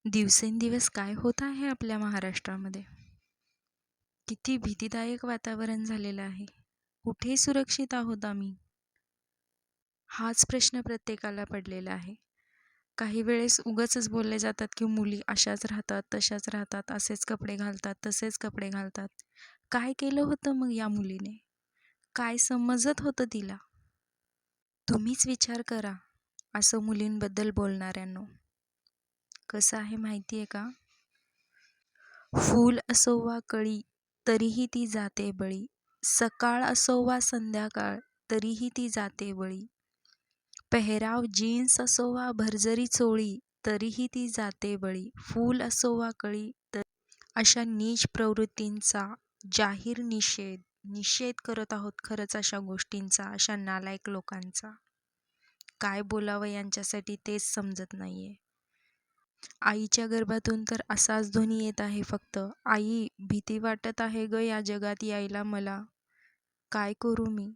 दिवसेंदिवस काय होत आहे आपल्या महाराष्ट्रामध्ये? किती भीतीदायक वातावरण झालेलं आहे. कुठे सुरक्षित आहोत आम्ही? हाच प्रश्न प्रत्येकाला पडलेला आहे. काही वेळेस उगाचच बोलले जातात की मुली अशाच राहतात, तशाच राहतात, असेच कपडे घालतात, तसेच कपडे घालतात. काय केलं होतं मग या मुलीने? काय समजत होतं तिला? तुम्हीच विचार करा, असं मुलींबद्दल बोलणाऱ्यांनो. कसं आहे माहिती आहे का? फूल असो वा कळी तरीही ती जाते बळी. सकाळ असो वा संध्याकाळ तरीही ती जाते बळी. पेहराव जीन्स असो वा भरजरी चोळी तरीही ती जाते बळी. फूल असो वा कळी अशा नीच प्रवृत्तींचा जाहीर निषेध करत आहोत खरंच अशा गोष्टींचा, अशा नालायक लोकांचा. काय बोलावं यांच्यासाठी तेच समजत नाहीये. आईच्या गर्भातून तर असाच ध्वनी येत आहे फक्त, आई भीती वाटत आहे ग या जगात यायला मला. काय करू मी?